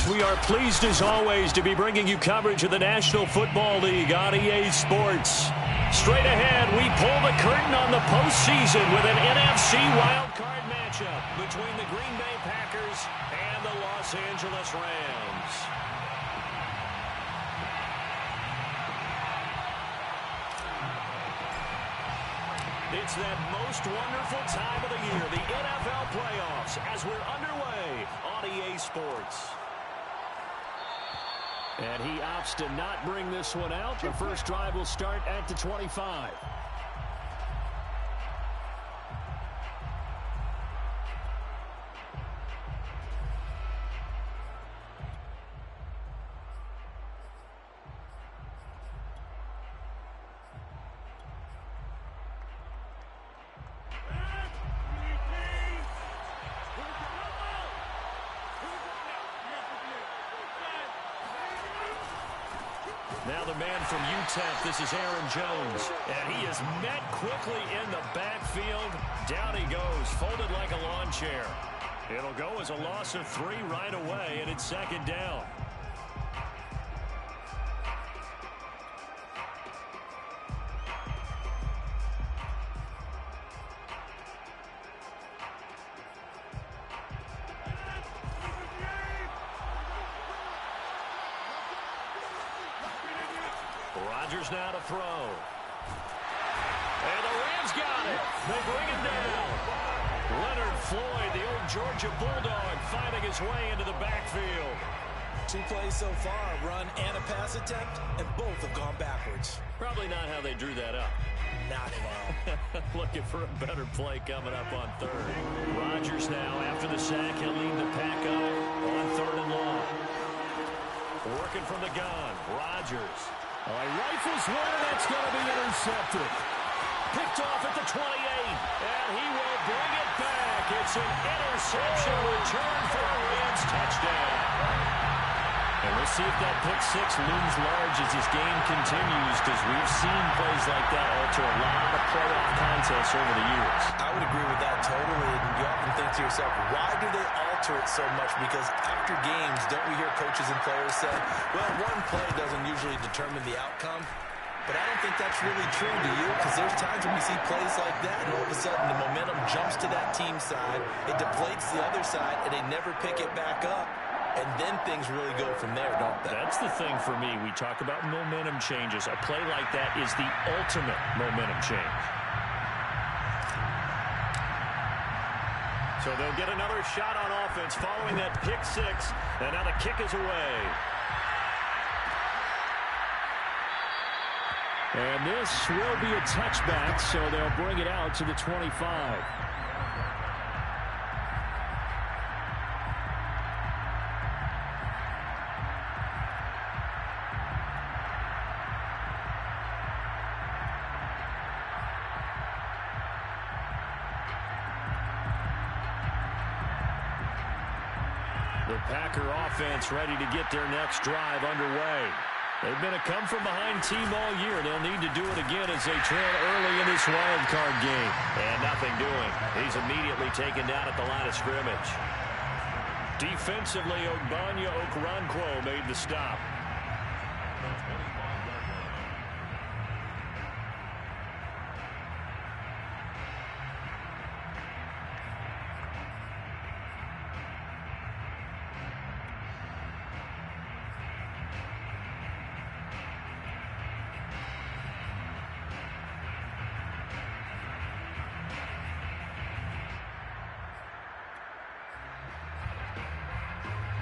we are pleased as always to be bringing you coverage of the National Football League on EA Sports. Straight ahead, we pull the curtain on the postseason with an NFC wildcard matchup between the Green Bay Packers and the Los Angeles Rams. It's that most wonderful time of the year, the NFL playoffs, as we're underway on EA Sports. And he opts to not bring this one out. The first drive will start at the 25. Now the man from UTEP, this is Aaron Jones. And he is met quickly in the backfield. Down he goes, folded like a lawn chair. It'll go as a loss of 3 right away, and it's second down. Rodgers now to throw. And the Rams got it. They bring him down. Leonard Floyd, the old Georgia Bulldog, finding his way into the backfield. 2 plays so far, a run and a pass attempt, and both have gone backwards. Probably not how they drew that up. Not at all. Looking for a better play coming up on third. Rodgers now, after the sack, he'll lead the pack up on 3rd and long. Working from the gun, Rodgers. He rifles one, and that's going to be intercepted. Picked off at the 28, and he will bring it back. It's an interception return for a Rams touchdown. And we'll see if that pick 6 looms large as this game continues, because we've seen plays like that alter a lot of playoff contests over the years. I would agree with that totally, and you often think to yourself, why do they alter it so much? Because after games, don't we hear coaches and players say, well, one play doesn't usually determine the outcome? But I don't think that's really true, do you? Because there's times when we see plays like that, and all of a sudden the momentum jumps to that team side, it deflates the other side, and they never pick it back up. And then things really go from there, don't they? That's the thing for me. We talk about momentum changes. A play like that is the ultimate momentum change. So they'll get another shot on offense following that pick 6. And now the kick is away. And this will be a touchback, so they'll bring it out to the 25. The Packer offense ready to get their next drive underway. They've been a come-from-behind team all year. They'll need to do it again as they trail early in this wild card game. And nothing doing. He's immediately taken down at the line of scrimmage. Defensively, Ogbonnia Okoronkwo made the stop.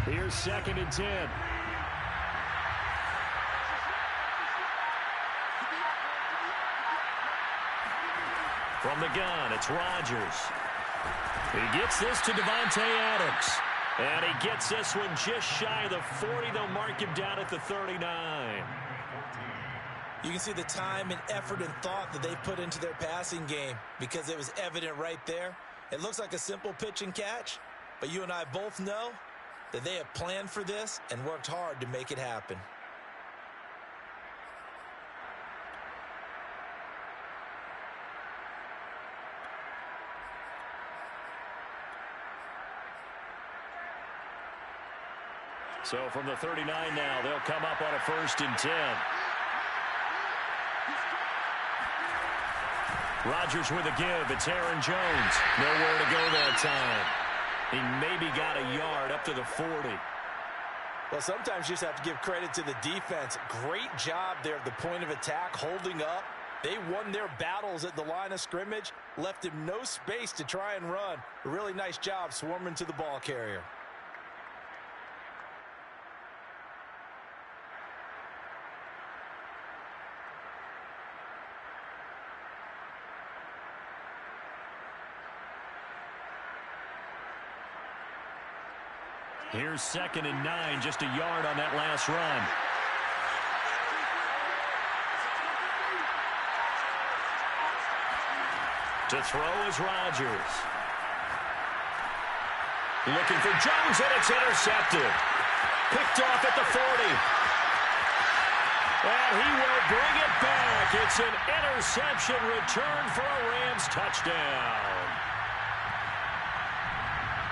Here's 2nd and 10. From the gun, it's Rodgers. He gets this to Davante Adams. And he gets this one just shy of the 40. They'll mark him down at the 39. You can see the time and effort and thought that they put into their passing game because it was evident right there. It looks like a simple pitch and catch, but you and I both know that they have planned for this and worked hard to make it happen. So from the 39 now, they'll come up on a 1st and 10. Rodgers with a give. It's Aaron Jones. Nowhere to go that time. He maybe got a yard up to the 40. Well, sometimes you just have to give credit to the defense. Great job there at the point of attack, holding up. They won their battles at the line of scrimmage, left him no space to try and run. A really nice job swarming to the ball carrier. Here's 2nd and 9, just a yard on that last run. To throw is Rodgers. Looking for Jones, and it's intercepted. Picked off at the 40. And he will bring it back. It's an interception return for a Rams touchdown.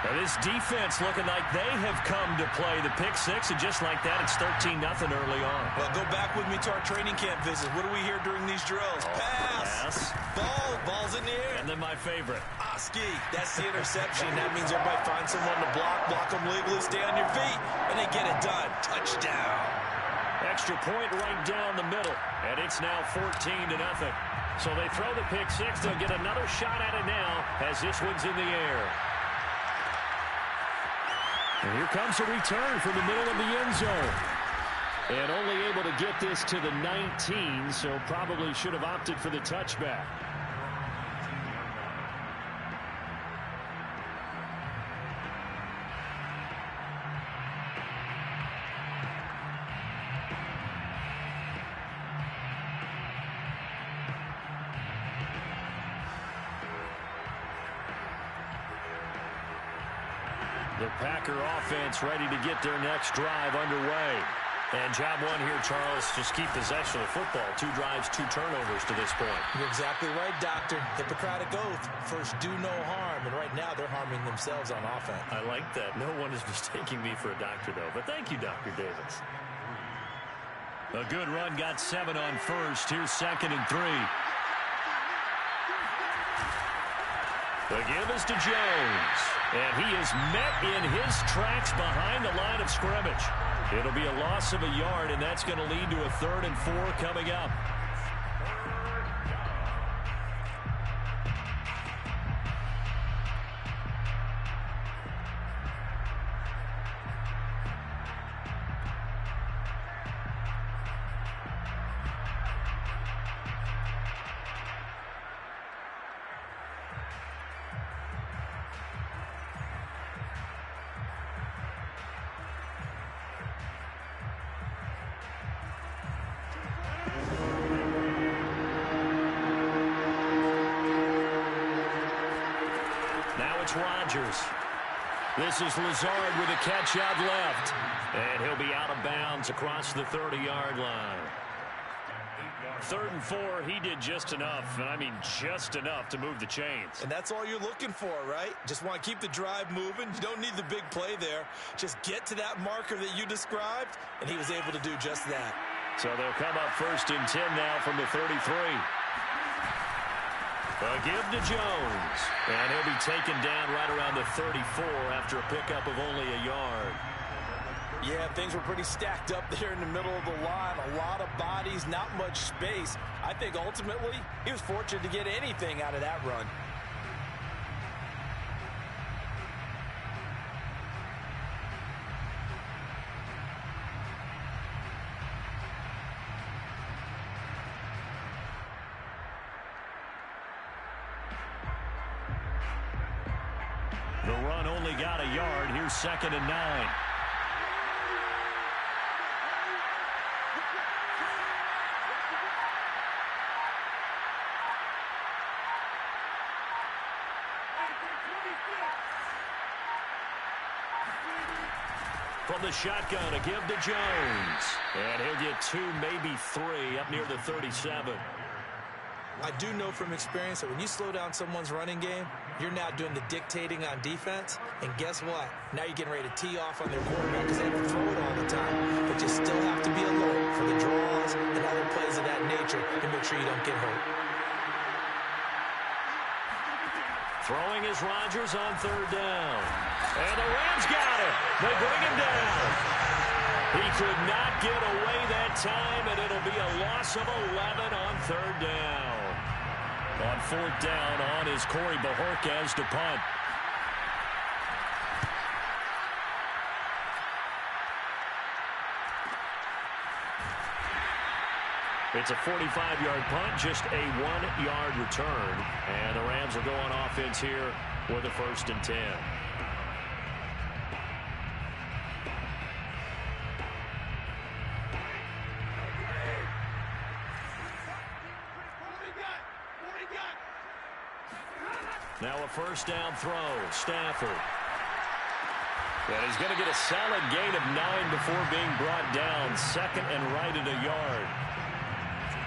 Now this defense looking like they have come to play the pick six, and just like that, it's 13-0 early on. Well, go back with me to our training camp visit. What do we hear during these drills? Pass. Ball's in the air. And then my favorite. Ski. That's the interception. That means everybody finds someone to block them legally, stay on your feet, and they get it done. Touchdown. Extra point right down the middle, and it's now 14-0. So they throw the pick six. They'll get another shot at it now as this one's in the air. And here comes a return from the middle of the end zone. And only able to get this to the 19, so probably should have opted for the touchback. The Packer offense ready to get their next drive underway. And job one here, Charles, just keep possession of the football. 2 drives, 2 turnovers to this point. You're exactly right, Doctor. Hippocratic oath. First, do no harm. And right now, they're harming themselves on offense. I like that. No one is mistaking me for a doctor, though. But thank you, Dr. Davis. A good run, got 7 on first. Here's 2nd and 3. The give is to Jones. And he is met in his tracks behind the line of scrimmage. It'll be a loss of a yard, and that's going to lead to a 3rd and 4 coming up. Rodgers. This is Lazard with a catch out left. And he'll be out of bounds across the 30-yard line. 3rd and 4, he did just enough, and I mean just enough to move the chains. And that's all you're looking for, right? Just want to keep the drive moving. You don't need the big play there. Just get to that marker that you described, and he was able to do just that. So they'll come up 1st and 10 now from the 33. A give to Jones, and he'll be taken down right around the 34 after a pickup of only a yard. Yeah, things were pretty stacked up there in the middle of the line. A lot of bodies, not much space. I think ultimately he was fortunate to get anything out of that run. The run only got a yard. Here's 2nd and 9. From the shotgun, a give to Jones. And he'll get 2, maybe 3 up near the 37. I do know from experience that when you slow down someone's running game, You're now doing the dictating on defense, and guess what? Now you're getting ready to tee off on their quarterback because they have to throw it all the time. But you still have to be alert for the draws and other plays of that nature to make sure you don't get hurt. Throwing is Rodgers on third down. And the Rams got it. They bring him down. He could not get away that time, and it'll be a loss of 11 on third down. On fourth down, on is Corey Bojorquez to punt. It's a 45-yard punt, just a 1-yard return. And the Rams will go on offense here with a 1st and 10. Now a 1st down throw, Stafford. And he's going to get a solid gain of 9 before being brought down. 2nd and right at a yard.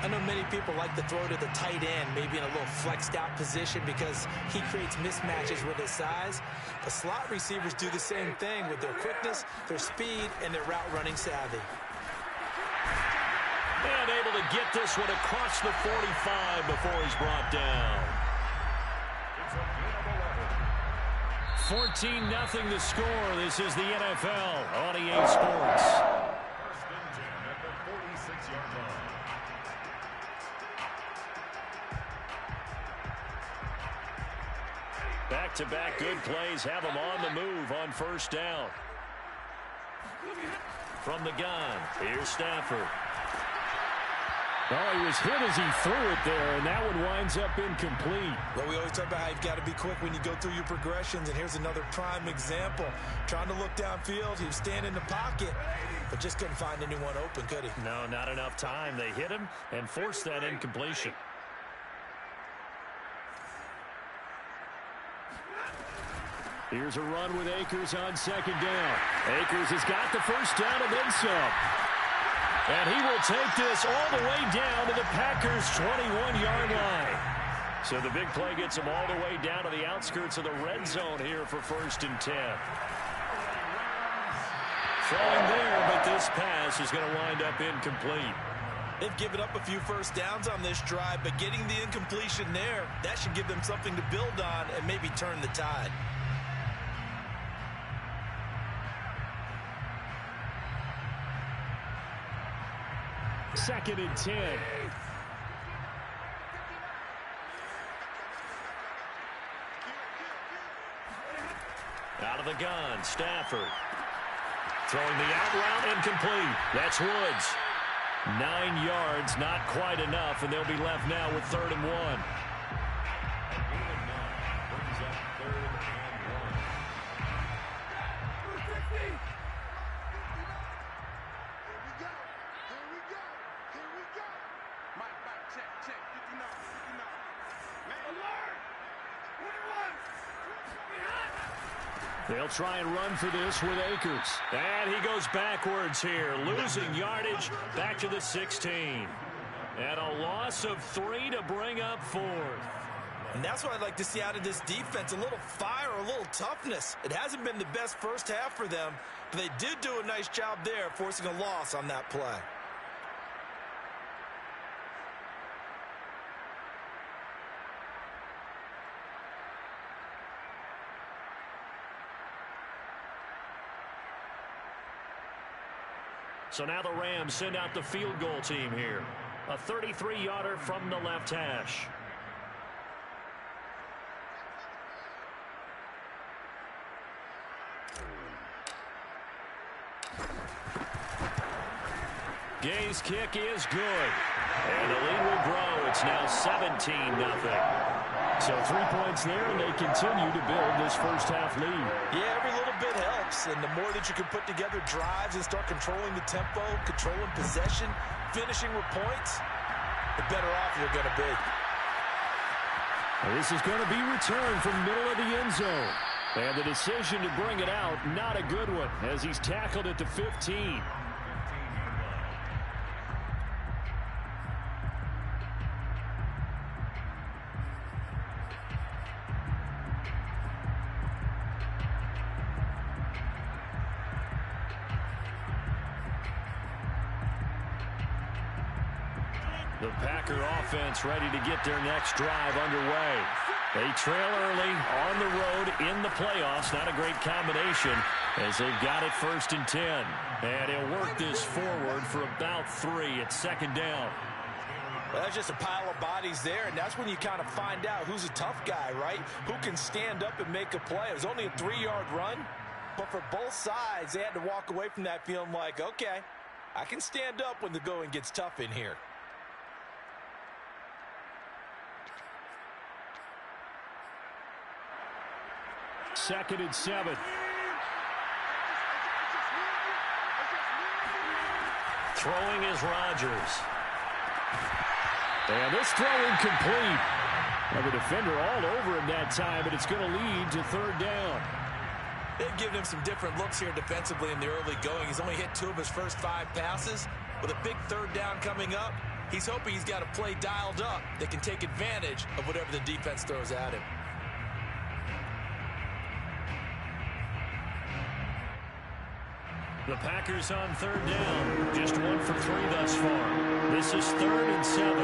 I know many people like to throw to the tight end, maybe in a little flexed out position because he creates mismatches with his size. The slot receivers do the same thing with their quickness, their speed, and their route running savvy. And able to get this one across the 45 before he's brought down. 14-0 the score. This is the NFL on EA Sports. 1st and 10 at the 46-yard line. Back-to-back good plays have him on the move on 1st down. From the gun, here's Stafford. Oh, he was hit as he threw it there, and that one winds up incomplete. Well, we always talk about how you've got to be quick when you go through your progressions, and here's another prime example. Trying to look downfield, he was standing in the pocket, but just couldn't find anyone open, could he? No, not enough time. They hit him and forced that incompletion. Here's a run with Akers on 2nd down. Akers has got the 1st down and then some. And he will take this all the way down to the Packers' 21-yard line. So the big play gets him all the way down to the outskirts of the red zone here for 1st and 10. Throwing there, but this pass is going to wind up incomplete. They've given up a few 1st downs on this drive, but getting the incompletion there, that should give them something to build on and maybe turn the tide. Second and 10. Out of the gun, Stafford. Throwing the out route, incomplete. That's Woods. 9 yards, not quite enough, and they'll be left now with 3rd and 1. They'll try and run for this with Akers. And he goes backwards here, losing yardage back to the 16. And a loss of 3 to bring up 4th. And that's what I'd like to see out of this defense, a little fire, a little toughness. It hasn't been the best 1st half for them, but they did do a nice job there, forcing a loss on that play. So now the Rams send out the field goal team here. A 33-yarder from the left hash. Gay's kick is good. And the lead will grow. It's now 17-0. So 3 points there, and they continue to build this 1st half lead. Yeah, every little bit helps, and the more that you can put together drives and start controlling the tempo, controlling possession, finishing with points, the better off you're going to be. This is going to be returned from middle of the end zone. And the decision to bring it out, not a good one, as he's tackled at the 15. The Packer offense ready to get their next drive underway. They trail early on the road in the playoffs. Not a great combination as they've got it 1st and 10. And he'll work this forward for about 3. It's 2nd down. Well, that's just a pile of bodies there, and that's when you kind of find out who's a tough guy, right? Who can stand up and make a play. It was only a 3-yard run, but for both sides, they had to walk away from that feeling like, okay, I can stand up when the going gets tough in here. Second and 7. Throwing is Rodgers. And this throw incomplete. Well, the defender all over him that time, but it's going to lead to 3rd down. They've given him some different looks here defensively in the early going. He's only hit 2 of his first 5 passes. With a big 3rd down coming up, he's hoping he's got a play dialed up that can take advantage of whatever the defense throws at him. The Packers on 3rd down. Just 1 for 3 thus far. This is 3rd and 7.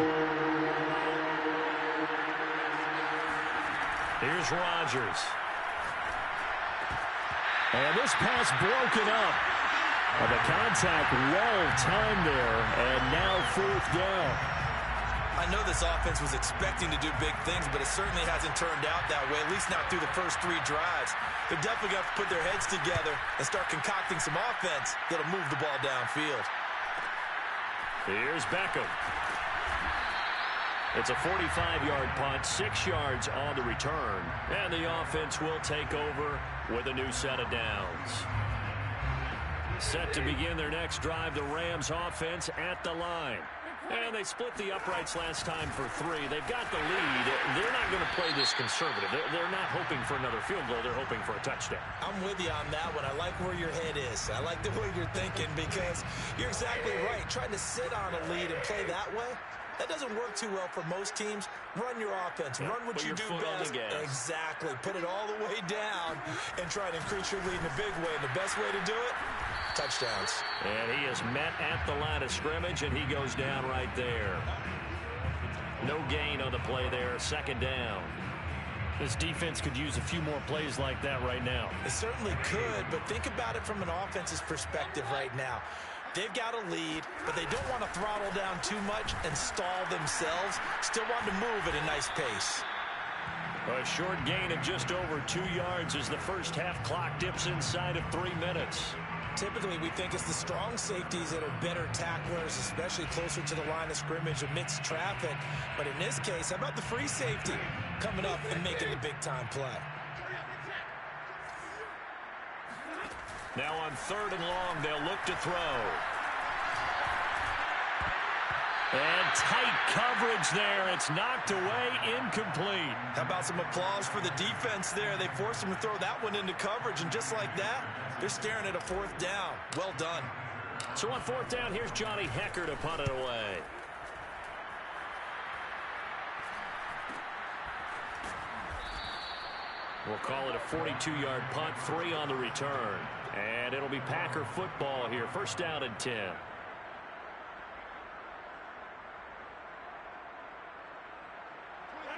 Here's Rodgers. And this pass broken up. The contact well timed there, and now 4th down. I know this offense was expecting to do big things, but it certainly hasn't turned out that way, at least not through the first 3 drives. They're definitely going to have to put their heads together and start concocting some offense that'll move the ball downfield. Here's Beckham. It's a 45-yard punt, 6 yards on the return, and the offense will take over with a new set of downs. Set to begin their next drive, the Rams offense at the line. And they split the uprights last time for 3. They've got the lead. They're not going to play this conservative. They're not hoping for another field goal. They're hoping for a touchdown. I'm with you on that one. I like where your head is. I like the way you're thinking because you're exactly right. Trying to sit on a lead and play that way, that doesn't work too well for most teams. Run your offense. Yeah, run what you do best. Exactly. Put it all the way down and try to increase your lead in a big way. And the best way to do it, touchdowns. And he is met at the line of scrimmage, and he goes down right there. No gain on the play there. 2nd down. This defense could use a few more plays like that right now. It certainly could, but think about it from an offense's perspective right now. They've got a lead, but they don't want to throttle down too much and stall themselves. Still want to move at a nice pace. A short gain of just over 2 yards as the first half clock dips inside of 3 minutes. Typically, we think it's the strong safeties that are better tacklers, especially closer to the line of scrimmage amidst traffic. But in this case, how about the free safety coming up and making the big-time play? Now on 3rd and long, they'll look to throw. And tight coverage there. It's knocked away, incomplete. How about some applause for the defense there? They forced him to throw that one into coverage, and just like that, they're staring at a 4th down. Well done. So on 4th down, here's Johnny Hekker to punt it away. We'll call it a 42-yard punt, 3 on the return. And it'll be Packer football here. 1st down and 10.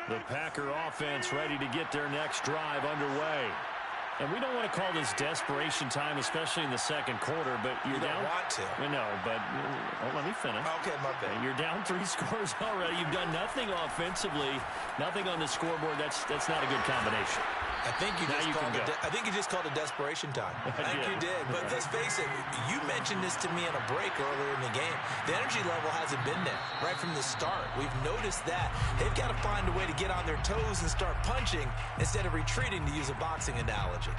The Packer offense ready to get their next drive underway. And we don't want to call this desperation time, especially in the 2nd quarter, but you're down. You don't want to. I know, but let me finish. Okay, my bad. You're down 3 scores already. You've done nothing offensively, nothing on the scoreboard. That's not a good combination. I think you just called it desperation time. I think you did. But let's face it, you mentioned this to me in a break earlier in the game. The energy level hasn't been there right from the start. We've noticed that. They've got to find a way to get on their toes and start punching instead of retreating, to use a boxing analogy.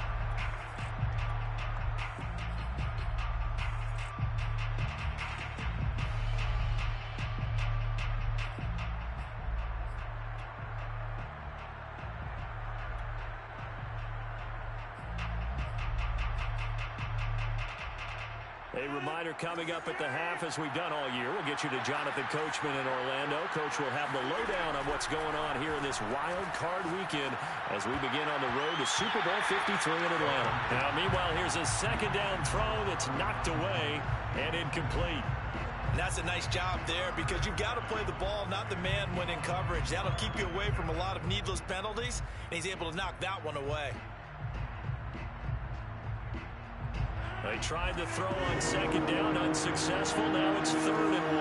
A reminder coming up at the half, as we've done all year. We'll get you to Jonathan Coachman in Orlando. Coach will have the lowdown on what's going on here in this wild card weekend as we begin on the road to Super Bowl 53 in Atlanta. Now, meanwhile, here's a 2nd down throw that's knocked away and incomplete. And that's a nice job there because you've got to play the ball, not the man when in coverage. That'll keep you away from a lot of needless penalties, and he's able to knock that one away. They tried to throw on second down, unsuccessful. Now it's 3rd and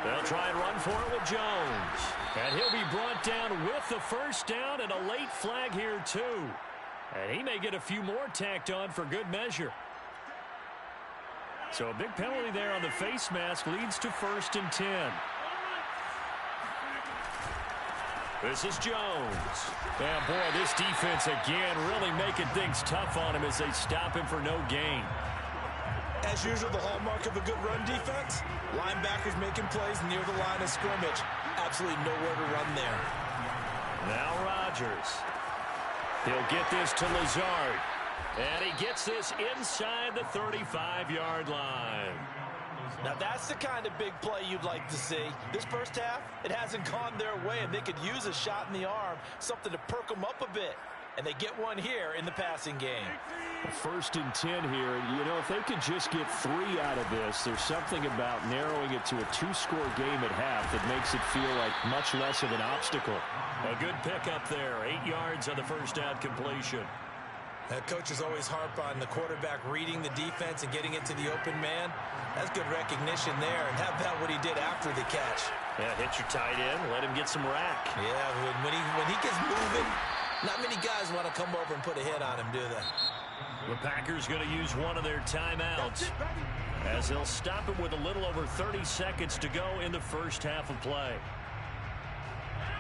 1. They'll try and run for it with Jones. And he'll be brought down with the first down and a late flag here too. And he may get a few more tacked on for good measure. So a big penalty there on the face mask leads to 1st and 10. This is Jones. And boy, this defense again really making things tough on him as they stop him for no gain. As usual, the hallmark of a good run defense, linebackers making plays near the line of scrimmage. Absolutely nowhere to run there. Now Rodgers. He'll get this to Lazard. And he gets this inside the 35-yard line. Now that's the kind of big play you'd like to see. This first half, it hasn't gone their way, and they could use a shot in the arm, something to perk them up a bit. And they get one here in the passing game. 1st and 10 here. You know, if they could just get 3 out of this, there's something about narrowing it to a 2-score game at half that makes it feel like much less of an obstacle. A good pickup there. 8 yards on the first down completion. Coaches always harp on the quarterback reading the defense and getting into the open man. That's good recognition there. And how about what he did after the catch? Yeah, hit your tight end. Let him get some rack. Yeah, when he gets moving, not many guys want to come over and put a hit on him, do they? The Packers going to use one of their timeouts as they'll stop it with a little over 30 seconds to go in the first half of play.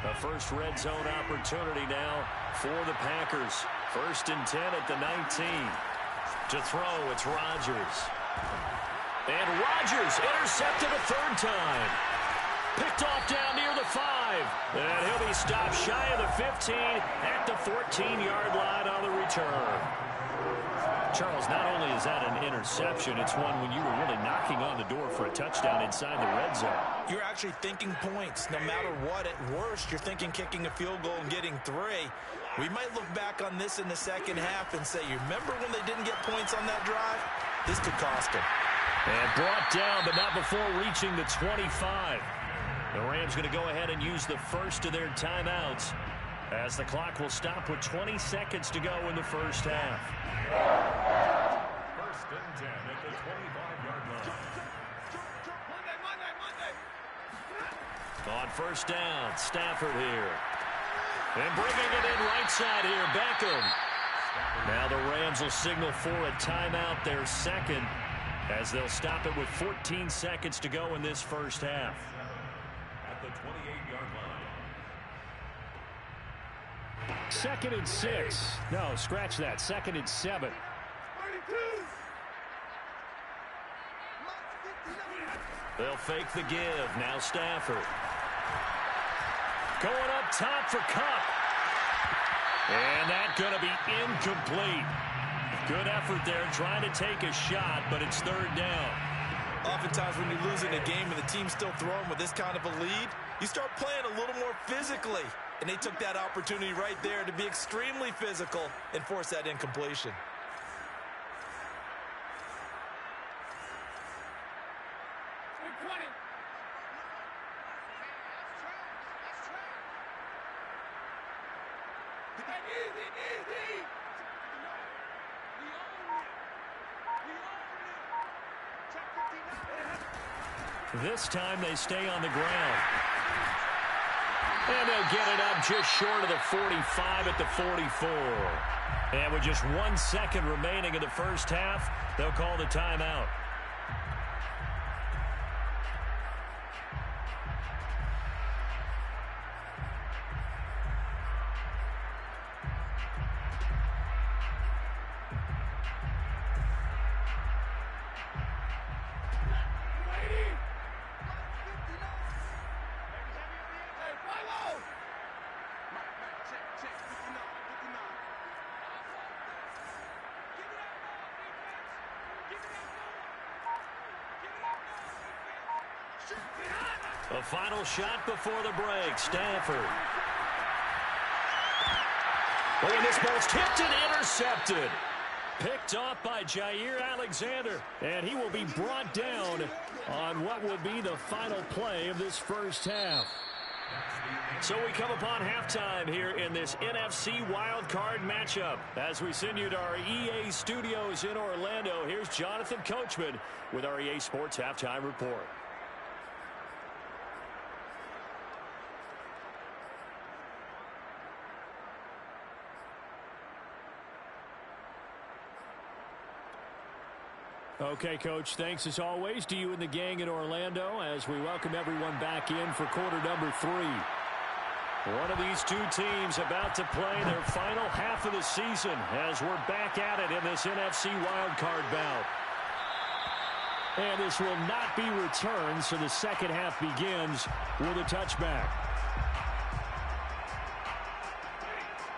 The first red zone opportunity now for the Packers. 1st and 10 at the 19. To throw, it's Rodgers. And Rodgers intercepted a 3rd time. Picked off down near the 5. And he'll be stopped shy of the 15 at the 14-yard line on the return. Charles, not only is that an interception, it's one when you were really knocking on the door for a touchdown inside the red zone. You're actually thinking points. No matter what, at worst, you're thinking kicking a field goal and getting 3. We might look back on this in the second half and say, you remember when they didn't get points on that drive? This could cost them. And brought down, but not before reaching the 25. The Rams going to go ahead and use the first of their timeouts as the clock will stop with 20 seconds to go in the first half. 1st and 10 at the 25-yard line. On first down, Stafford here. And bringing it in right side here, Beckham. Now the Rams will signal for a timeout, their second, as they'll stop it with 14 seconds to go in this first half. At the 28-yard line. 2nd and 6. No, scratch that. 2nd and 7. They'll fake the give. Now Stafford. Going up top for Kupp. And that's going to be incomplete. Good effort there trying to take a shot, but it's 3rd down. Oftentimes when you're losing a game and the team's still throwing with this kind of a lead, you start playing a little more physically. And they took that opportunity right there to be extremely physical and force that incompletion. This time they stay on the ground. And they'll get it up just short of the 45 at the 44. And with just 1 second remaining in the first half, they'll call the timeout. A final shot before the break. Stafford. Oh, and this ball's tipped and intercepted. Picked off by Jair Alexander. And he will be brought down on what will be the final play of this first half. So we come upon halftime here in this NFC wildcard matchup. As we send you to our EA studios in Orlando, here's Jonathan Coachman with our EA Sports Halftime Report. Okay, Coach, thanks as always to you and the gang in Orlando as we welcome everyone back in for quarter number 3. One of these two teams about to play their final half of the season as we're back at it in this NFC wildcard bout. And this will not be returned, so the second half begins with a touchback.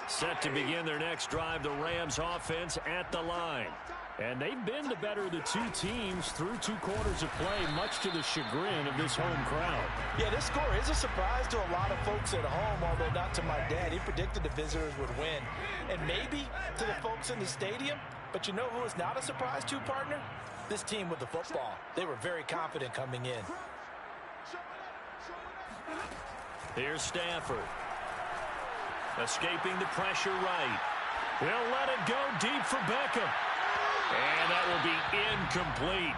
Set to begin their next drive, the Rams offense at the line. And they've been the better of the two teams through 2 quarters of play, much to the chagrin of this home crowd. Yeah, this score is a surprise to a lot of folks at home, although not to my dad. He predicted the visitors would win. And maybe to the folks in the stadium, but you know who is not a surprise to, partner? This team with the football. They were very confident coming in. Here's Stafford. Escaping the pressure right. He'll let it go deep for Beckham. And that will be incomplete.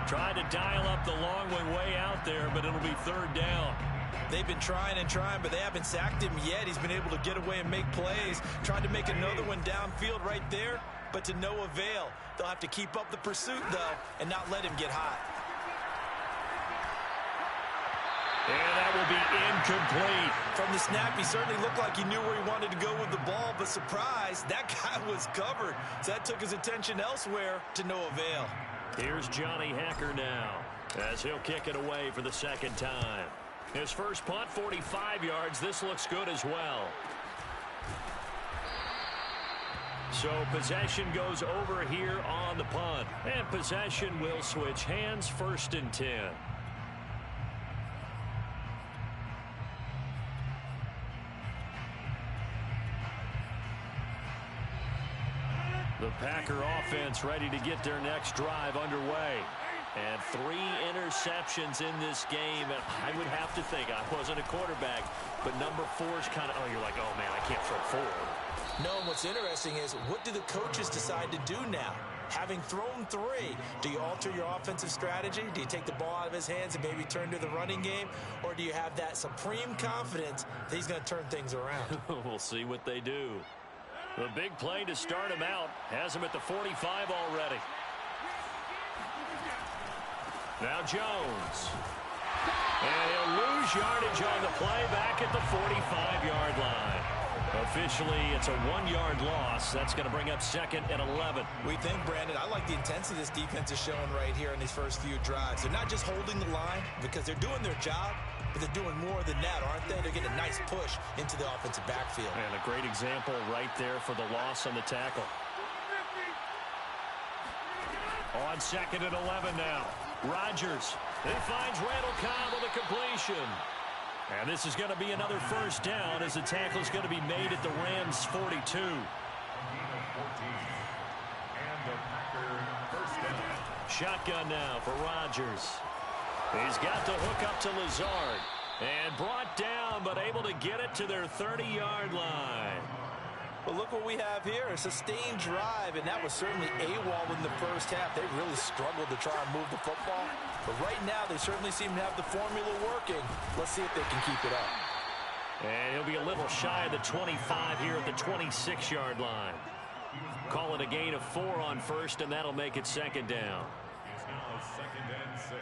Tried to dial up the long one way out there, but it'll be 3rd down. They've been trying and trying, but they haven't sacked him yet. He's been able to get away and make plays. Tried to make another one downfield right there, but to no avail. They'll have to keep up the pursuit, though, and not let him get hot. And that will be incomplete. From the snap, he certainly looked like he knew where he wanted to go with the ball, but surprise, that guy was covered. So that took his attention elsewhere to no avail. Here's Johnny Hacker now as he'll kick it away for the second time. His first punt, 45 yards. This looks good as well. So possession goes over here on the punt. And possession will switch hands, 1st and 10. The Packer offense ready to get their next drive underway. And 3 interceptions in this game. And I would have to think, I wasn't a quarterback, but number 4 is kind of, oh, you're like, oh, man, I can't throw 4. No, and what's interesting is, what do the coaches decide to do now? Having thrown 3, do you alter your offensive strategy? Do you take the ball out of his hands and maybe turn to the running game? Or do you have that supreme confidence that he's going to turn things around? We'll see what they do. The big play to start him out has him at the 45 already. Now Jones. And he'll lose yardage on the play back at the 45-yard line. Officially, it's a 1-yard loss. That's going to bring up 2nd and 11. We think, Brandon, I like the intensity this defense is showing right here in these first few drives. They're not just holding the line because they're doing their job, but they're doing more than that, aren't they? They're getting a nice push into the offensive backfield. And a great example right there for the loss on the tackle. On 2nd and 11 now. Rodgers. He finds Randall Cobb with a completion. And this is going to be another 1st down as the tackle is going to be made at the Rams' 42. Shotgun now for Rodgers. He's got the hook up to Lazard. And brought down, but able to get it to their 30-yard line. Well, look what we have here, a sustained drive, and that was certainly AWOL in the first half. They really struggled to try and move the football. But right now, they certainly seem to have the formula working. Let's see if they can keep it up. And he'll be a little shy of the 25 here at the 26-yard line. Call it a gain of 4 on 1st, and that'll make it 2nd down. It's now 2nd and 6.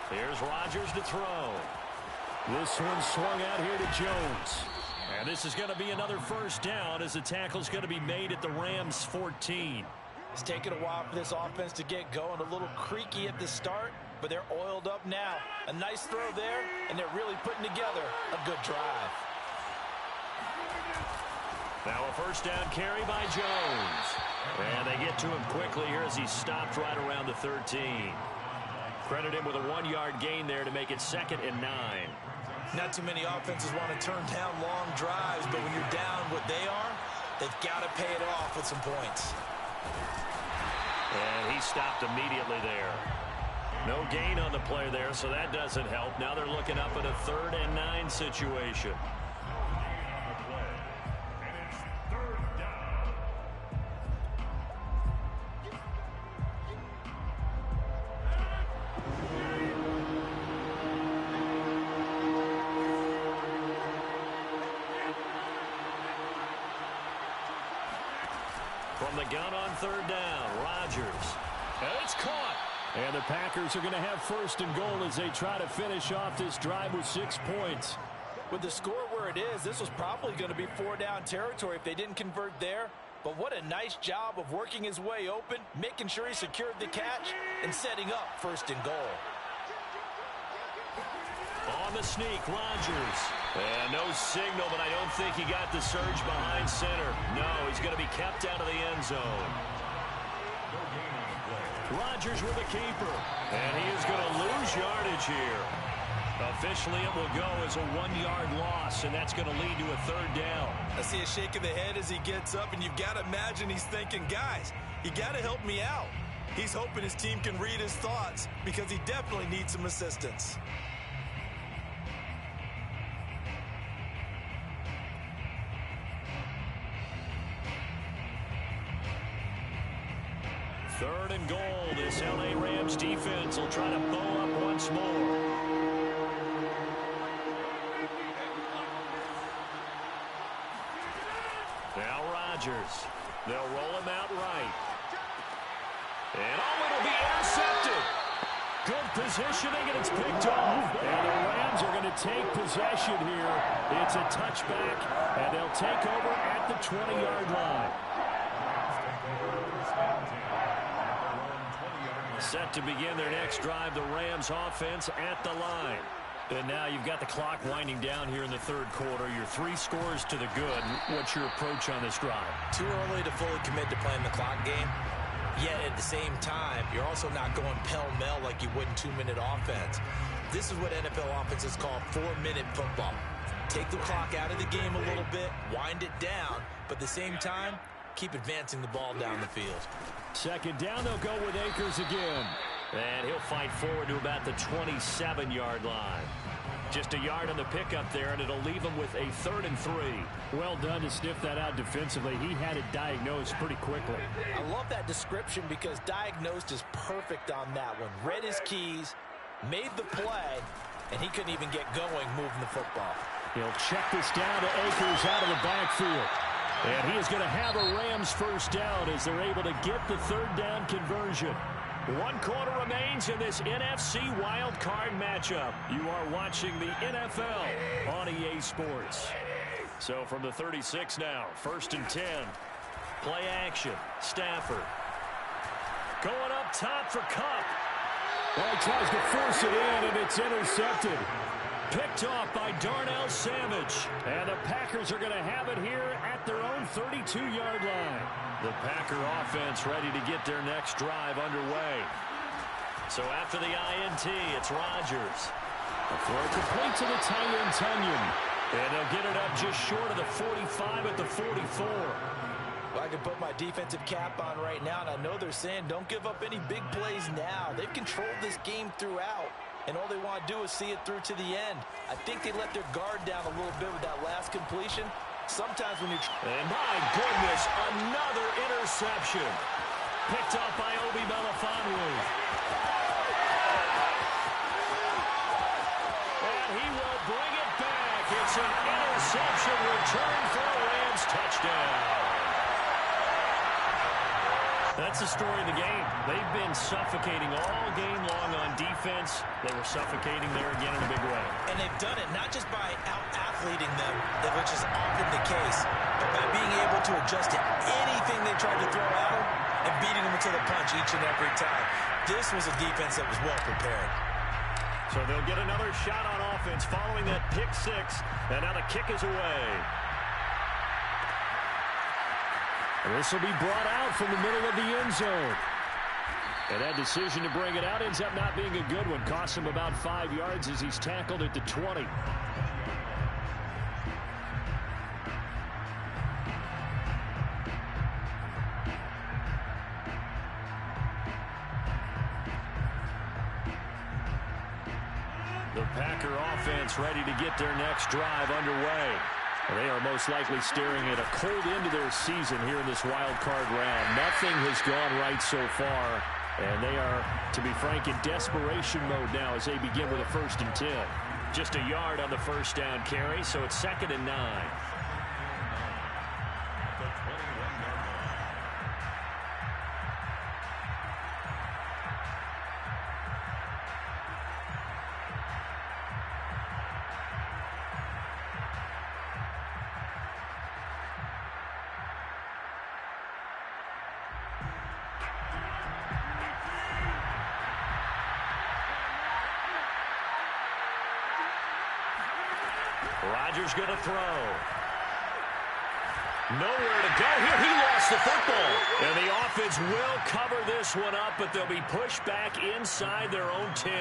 Here's Rodgers to throw. This one swung out here to Jones. And this is going to be another 1st down as the tackle's going to be made at the Rams' 14. It's taken a while for this offense to get going. A little creaky at the start, but they're oiled up now. A nice throw there, and they're really putting together a good drive. Now a first down carry by Jones. And they get to him quickly here as he stopped right around the 13. Credit him with a 1-yard gain there to make it 2nd and 9. Not too many offenses want to turn down long drives, but when you're down what they are, they've got to pay it off with some points. And he stopped immediately there. No gain on the play there, so that doesn't help. Now they're looking up at a 3rd and 9 situation. From the gun on 3rd down, Rodgers. And it's caught. And the Packers are going to have 1st and goal as they try to finish off this drive with 6 points. With the score where it is, this was probably going to be 4-down territory if they didn't convert there. But what a nice job of working his way open, making sure he secured the catch, and setting up 1st and goal. On the sneak, Rodgers. And no signal, but I don't think he got the surge behind center. No, he's going to be kept out of the end zone. Rodgers with a keeper. And he is going to lose yardage here. Officially, it will go as a 1-yard loss, and that's going to lead to a 3rd down. I see a shake of the head as he gets up, and you've got to imagine he's thinking, guys, you got to help me out. He's hoping his team can read his thoughts because he definitely needs some assistance. Third and goal. This L.A. Rams defense will try to bow up once more. Now Rodgers. They'll roll him out right. And it'll be intercepted. Good positioning, and it's picked off. And the Rams are going to take possession here. It's a touchback, and they'll take over at the 20-yard line. Set to begin their next drive, the Rams offense at the line. And now you've got the clock winding down here in the 3rd quarter. You're 3 scores to the good. What's your approach on this drive? Too early to fully commit to playing the clock game. Yet at the same time, you're also not going pell-mell like you would in 2-minute offense. This is what NFL offenses call 4-minute football. Take the clock out of the game a little bit, wind it down, but at the same time, keep advancing the ball down the field. 2nd down, they'll go with Akers again. And he'll fight forward to about the 27-yard line. Just a yard on the pickup there, and it'll leave him with a 3rd and 3. Well done to sniff that out defensively. He had it diagnosed pretty quickly. I love that description because diagnosed is perfect on that one. Read his keys, made the play, and he couldn't even get going moving the football. He'll check this down to Akers out of the backfield. And he is going to have a Rams 1st down as they're able to get the 3rd down conversion. 1 quarter remains in this NFC wildcard matchup. You are watching the NFL on EA Sports. So from the 36 now, 1st and 10. Play action. Stafford. Going up top for Kupp. Well, he tries to force it in, and it's intercepted. Picked off by Darnell Savage. And the Packers are going to have it here at their own 32-yard line. The Packer offense ready to get their next drive underway. So after the INT, it's Rodgers. The throw complete to the tight end, Tunyon. And they'll get it up just short of the 45 at the 44. Well, I can put my defensive cap on right now, and I know they're saying don't give up any big plays now. They've controlled this game throughout, and all they want to do is see it through to the end. I think they let their guard down a little bit with that last completion. Sometimes when you... And my goodness, another interception. Picked up by Obi Melifonwu. And he will bring it back. It's an interception return for a Rams touchdown. That's the story of the game. They've been suffocating all game long on defense. They were suffocating there again in a big way. And they've done it not just by out-athleting them, which is often the case, but by being able to adjust to anything they tried to throw at them and beating them to the punch each and every time. This was a defense that was well prepared. So they'll get another shot on offense following that pick 6, and now the kick is away. And this will be brought out from the middle of the end zone. And that decision to bring it out ends up not being a good one. Costs him about 5 yards as he's tackled at the 20. The Packer offense ready to get their next drive underway. They are most likely staring at a cold end to their season here in this wild card round. Nothing has gone right so far, and they are, to be frank, in desperation mode now as they begin with a 1st and 10. Just a yard on the first down carry, so it's 2nd and 9. Rodgers going to throw. Nowhere to go here. He lost the football. And the offense will cover this one up, but they'll be pushed back inside their own 10.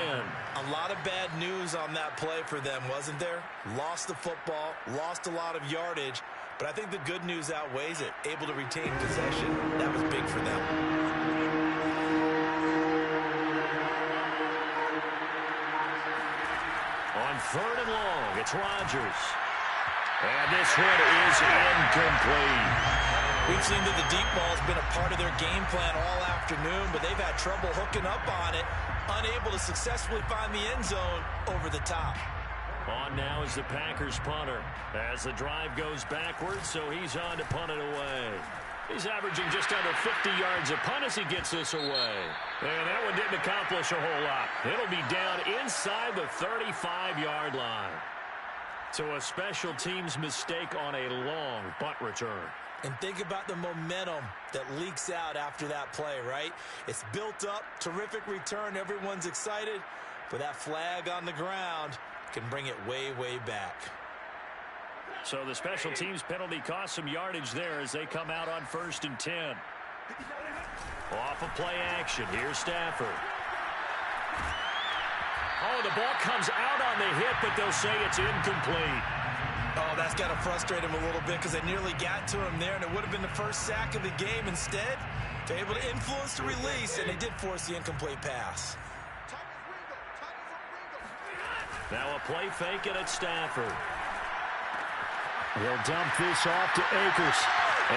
A lot of bad news on that play for them, wasn't there? Lost the football, lost a lot of yardage, but I think the good news outweighs it. Able to retain possession. That was big for them. On 3rd and long, it's Rodgers. And this one is incomplete. We've seen that the deep ball has been a part of their game plan all afternoon, but they've had trouble hooking up on it, unable to successfully find the end zone over the top. On now is the Packers punter as the drive goes backwards, so he's on to punt it away. He's averaging just under 50 yards a punt as he gets this away. And that one didn't accomplish a whole lot. It'll be down inside the 35-yard line. So a special teams mistake on a long punt return. And think about the momentum that leaks out after that play, right? It's built up, terrific return, everyone's excited, but that flag on the ground can bring it way, way back. So the special teams penalty cost some yardage there as they come out on 1st and 10. Off of play action, here's Stafford. Oh, the ball comes out on the hit, but they'll say it's incomplete. Oh, that's got to frustrate him a little bit because they nearly got to him there, and it would have been the first sack of the game. Instead, they're able to influence the release, and they did force the incomplete pass. Now a play fake, and it's Stafford. He'll dump this off to Akers.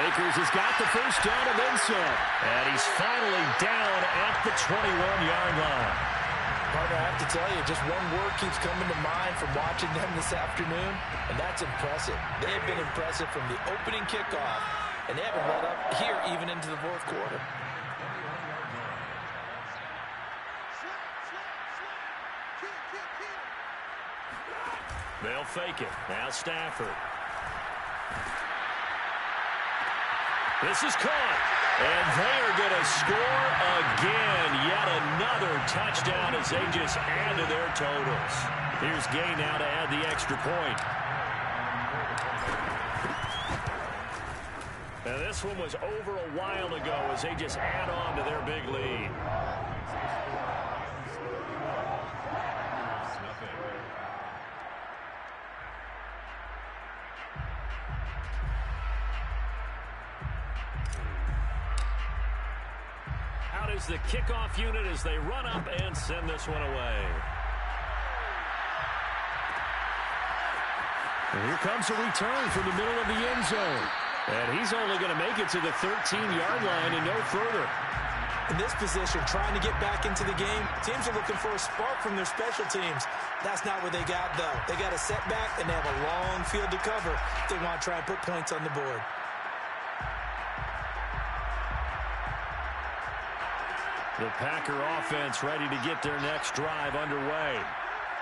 Akers has got the first down and then some. And he's finally down at the 21-yard line. Partner, I have to tell you, just one word keeps coming to mind from watching them this afternoon, and that's impressive. They have been impressive from the opening kickoff, and they haven't let up here even into the 4th quarter. They'll fake it. Now Stafford. This is caught. And they are going to score again. Yet another touchdown as they just add to their totals. Here's Gay now to add the extra point. And this one was over a while ago as they just add on to their big lead. Is the kickoff unit as they run up and send this one away. And here comes a return from the middle of the end zone. And he's only going to make it to the 13-yard line and no further. In this position, trying to get back into the game, teams are looking for a spark from their special teams. That's not what they got, though. They got a setback, and they have a long field to cover if they want to try and put points on the board. The Packer offense ready to get their next drive underway.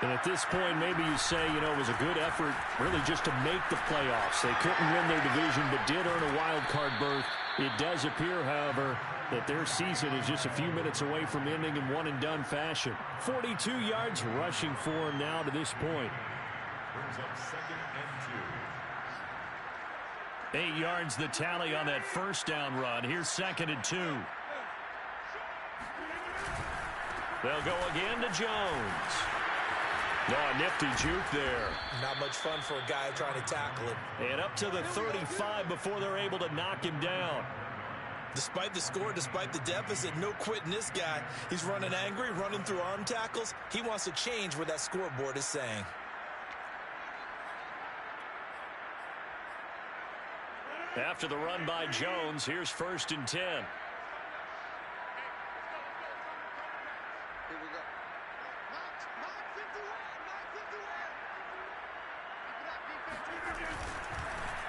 And at this point, maybe you say, you know, it was a good effort really just to make the playoffs. They couldn't win their division but did earn a wild card berth. It does appear, however, that their season is just a few minutes away from ending in one-and-done fashion. 42 yards rushing for him now to this point. Brings up 2nd and 2. 8 yards the tally on that first down run. Here's 2nd and 2. They'll go again to Jones. Oh, nifty juke there. Not much fun for a guy trying to tackle him. And up to the 35 before they're able to knock him down. Despite the score, despite the deficit, no quitting this guy. He's running angry, running through arm tackles. He wants to change what that scoreboard is saying. After the run by Jones, here's 1st and 10.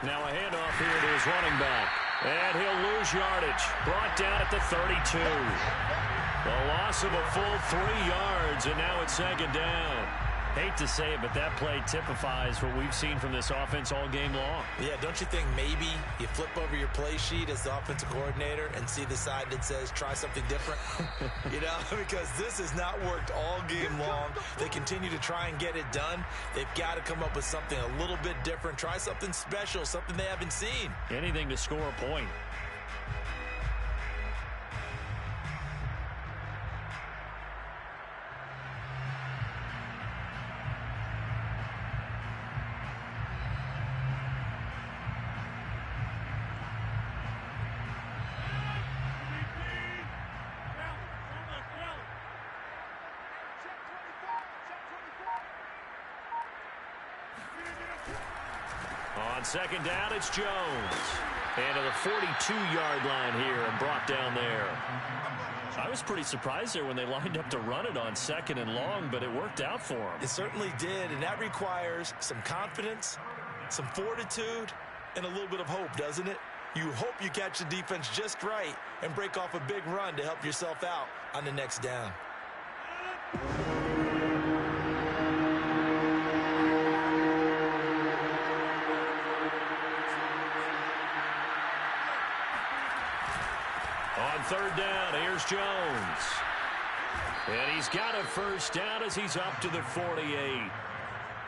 Now a handoff here to his running back. And he'll lose yardage. Brought down at the 32. A loss of a full 3 yards, and now it's 2nd down. Hate to say it, but that play typifies what we've seen from this offense all game long. Yeah, don't you think maybe you flip over your play sheet as the offensive coordinator and see the side that says try something different? You know, because this has not worked all game long. They continue to try and get it done. They've got to come up with something a little bit different. Try something special, something they haven't seen. Anything to score a point. On 2nd down, it's Jones. And to the 42-yard line here and brought down there. I was pretty surprised there when they lined up to run it on 2nd and long, but it worked out for them. It certainly did, and that requires some confidence, some fortitude, and a little bit of hope, doesn't it? You hope you catch the defense just right and break off a big run to help yourself out on the next down. On 3rd down, here's Jones. And he's got a 1st down as he's up to the 48.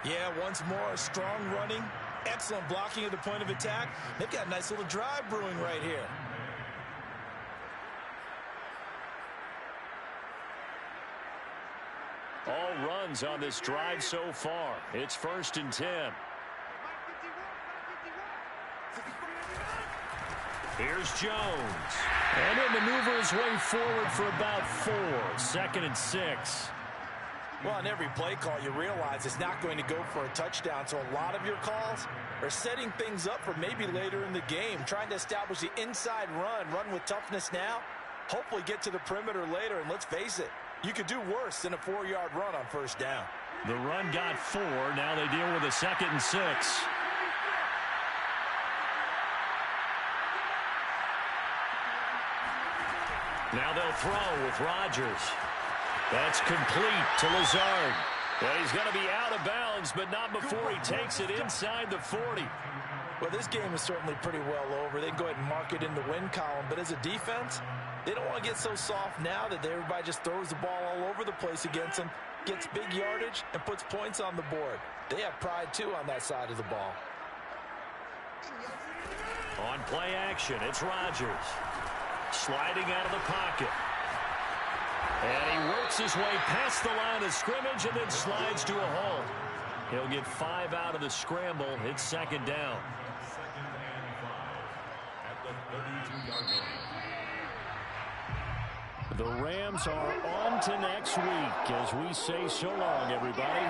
Yeah, once more, strong running, excellent blocking at the point of attack. They've got a nice little drive brewing right here. All runs on this drive so far. It's 1st and 10. Here's Jones. And he'll maneuver his way forward for about 4. 2nd and 6. Well, on every play call, you realize it's not going to go for a touchdown. So a lot of your calls are setting things up for maybe later in the game, trying to establish the inside run with toughness now, hopefully get to the perimeter later. And let's face it, you could do worse than a 4-yard run on 1st down. The run got 4. Now they deal with a 2nd and 6. Now they'll throw with Rodgers. That's complete to Lazard. And he's going to be out of bounds, but not before he takes it inside the 40. Well, this game is certainly pretty well over. They can go ahead and mark it in the win column. But as a defense, they don't want to get so soft now that everybody just throws the ball all over the place against them, gets big yardage, and puts points on the board. They have pride, too, on that side of the ball. On play action, it's Rodgers. Sliding out of the pocket. And he works his way past the line of scrimmage and then slides to a halt. He'll get 5 out of the scramble. It's 2nd down. 2nd and 5 at the 32-yard line. The Rams are on to next week as we say so long, everybody.